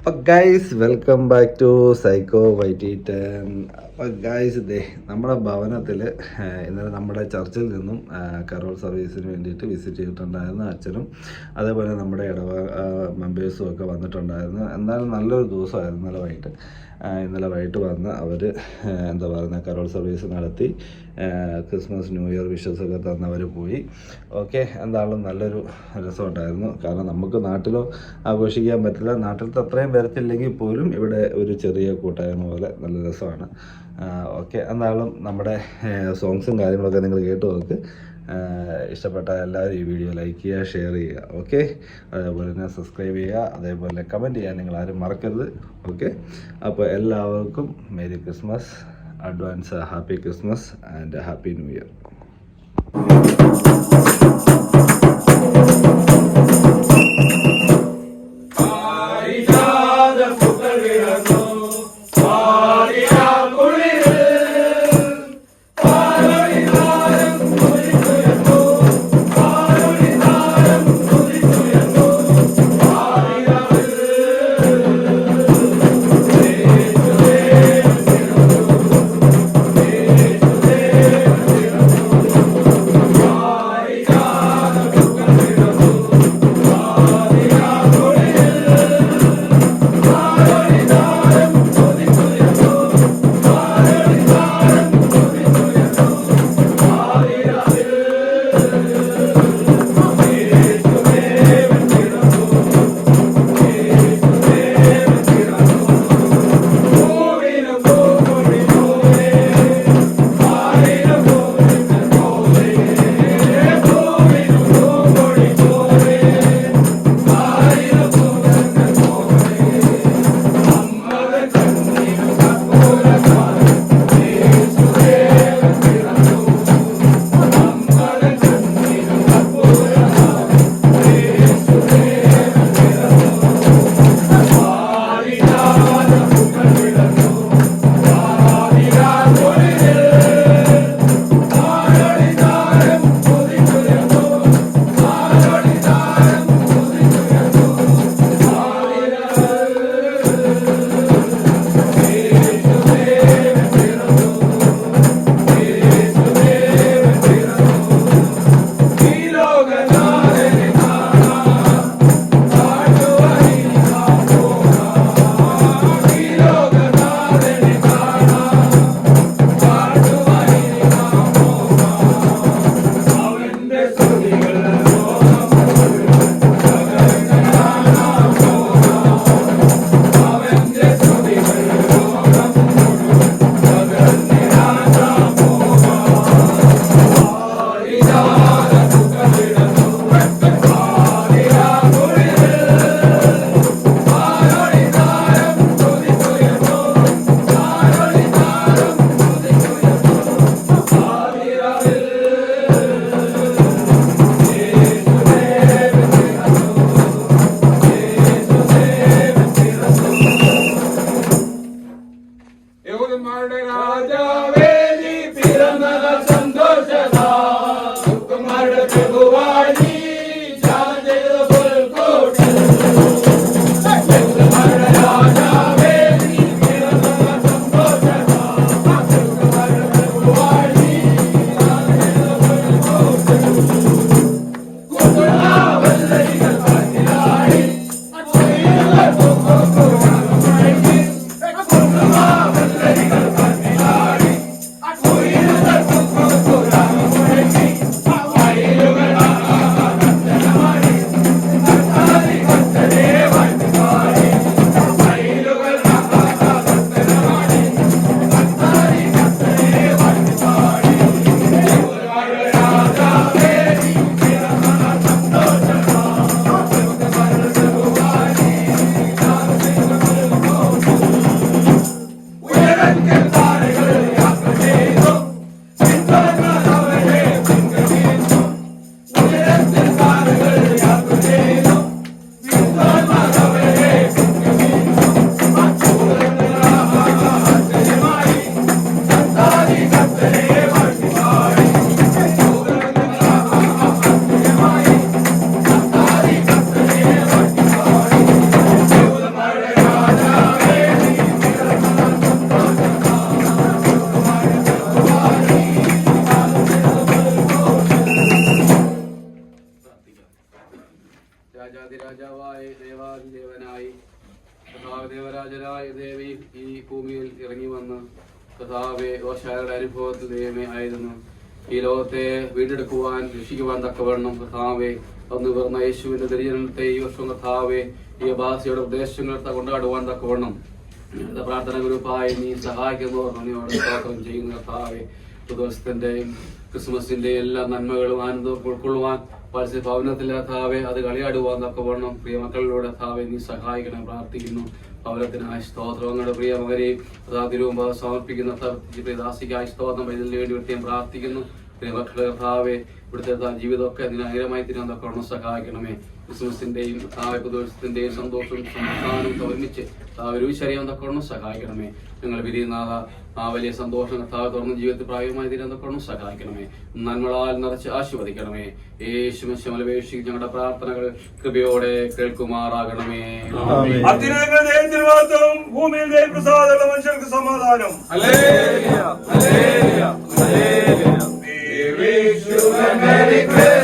അപ്പോൾ guys welcome back to psycho വൈറ്റി10. അപ്പോൾ ഗൈസ് ഇതേ നമ്മുടെ ഭവനത്തിൽ ഇന്നലെ നമ്മുടെ ചർച്ചിൽ നിന്നും കരോൾ സർവീസിന് വേണ്ടിയിട്ട് വിസിറ്റ് ചെയ്തിട്ടുണ്ടായിരുന്നു അച്ഛനും, അതേപോലെ നമ്മുടെ മെമ്പേഴ്സും ഒക്കെ വന്നിട്ടുണ്ടായിരുന്നു. എന്തായാലും നല്ലൊരു ദിവസമായിരുന്നു ഇന്നലെ വൈകിട്ട് വന്ന് അവർ എന്താ പറയുക കരോൾ സർവീസ് നടത്തി, ക്രിസ്മസ് ന്യൂ ഇയർ വിഷസ് ഒക്കെ തന്നവർ പോയി. ഓക്കെ, എന്തായാലും നല്ലൊരു രസമുണ്ടായിരുന്നു. കാരണം നമുക്ക് നാട്ടിലോ ആഘോഷിക്കാൻ പറ്റില്ല, നാട്ടിലത്തെ അത്രയും വരത്തില്ലെങ്കിൽ പോലും ഇവിടെ ഒരു ചെറിയ കൂട്ടായ്മ പോലെ നല്ല രസമാണ്. ഓക്കെ, എന്തായാലും നമ്മുടെ സോങ്സും കാര്യങ്ങളൊക്കെ നിങ്ങൾ കേട്ട് നോക്ക്. ഇഷ്ടപ്പെട്ട എല്ലാവരും ഈ വീഡിയോ ലൈക്ക് ചെയ്യുക, ഷെയർ ചെയ്യുക. ഓക്കെ, അതേപോലെ തന്നെ സബ്സ്ക്രൈബ് ചെയ്യുക, അതേപോലെ കമൻറ്റ് ചെയ്യാൻ നിങ്ങൾ ആരും മറക്കരുത്. ഓക്കെ, അപ്പോൾ എല്ലാവർക്കും merry Christmas, advance happy Christmas and happy New Year. ദേവാദിദേവനായി ദേവരാജനായ ദേവി ഈ ഭൂമിയിൽ ഇറങ്ങി വന്ന് കഥാവെ ദോഷാരുടെ അനുഭവത്തിൽ ദൈവമേ ആയിരുന്നു ഈ ലോകത്തെ വീണ്ടെടുക്കുവാൻ രക്ഷിക്കുവാൻ തക്കവണ്ണം കഥാവെ അന്ന് പറഞ്ഞ യേശുവിന്റെ ദരിജനത്തെ ഈ വർഷം കഥാവെ ഈ അബ്ബാസിയുടെ ഉദ്ദേശങ്ങളെ കൊണ്ടാടുവാൻ തക്കവണ്ണം പ്രാർത്ഥന ഗ്രൂപ്പായി നീ സഹായിക്കുന്നവർ നന്ദിയോടെ സ്തോത്രം ചെയ്യുന്ന കഥാവെ പുതുവർഷത്തിന്റെയും ക്രിസ്മസിന്റെയും എല്ലാ നന്മകളും ആനന്ദവും ഉൾക്കൊള്ളുവാൻ പരസ്യ ഭവനത്തിലെ കഥാവെ അത് കളിയാടുവാൻ തക്കവണ്ണം പ്രിയ മക്കളിലൂടെ കഥാവെ നീ സഹായിക്കണം പ്രാർത്ഥിക്കുന്നു. ഭവനത്തിനായി സ്തോത്രം അങ്ങയുടെ പ്രിയ മകരെയും അതിരൂപ സമർപ്പിക്കുന്ന ദാസിക്കായി സ്തോത്രം ഇതിന് വേണ്ടി വൃത്തിയും പ്രാർത്ഥിക്കുന്നു. പ്രിയ മക്കളെ കഥാവെ ഇവിടുത്തെ ജീവിതമൊക്കെ അതിന് അനുഗ്രഹമായി തീരാൻ തക്കവണ്ണം സഹായിക്കണമേ. ക്രിസ്മസിന്റെയും പുതുവർഷത്തിന്റെയും സന്തോഷവും സമാധാനവും ഒരുമിച്ച് രൂപശരിയാൻ തക്കവണ്ണം സഹായിക്കണമേ. ഞങ്ങൾ വിരിയുന്ന ആ വലിയ സന്തോഷം കർത്താവ് തുറന്ന ജീവിതത്തിൽ പ്രായമായി തീരാൻ തക്കവണ്ണം സഹായിക്കണമേ. നന്മകളാൽ നിറച്ച് ആശീർവദിക്കണമേ. യേശുമേശിക്ക് ഞങ്ങളുടെ പ്രാർത്ഥനകൾ കൃപയോടെ കേൾക്കുമാറാകണമേ. ഭൂമിയിൽ പ്രസാദമുള്ള മനുഷ്യർക്ക് സമാധാനം. We wish you a Merry Christmas.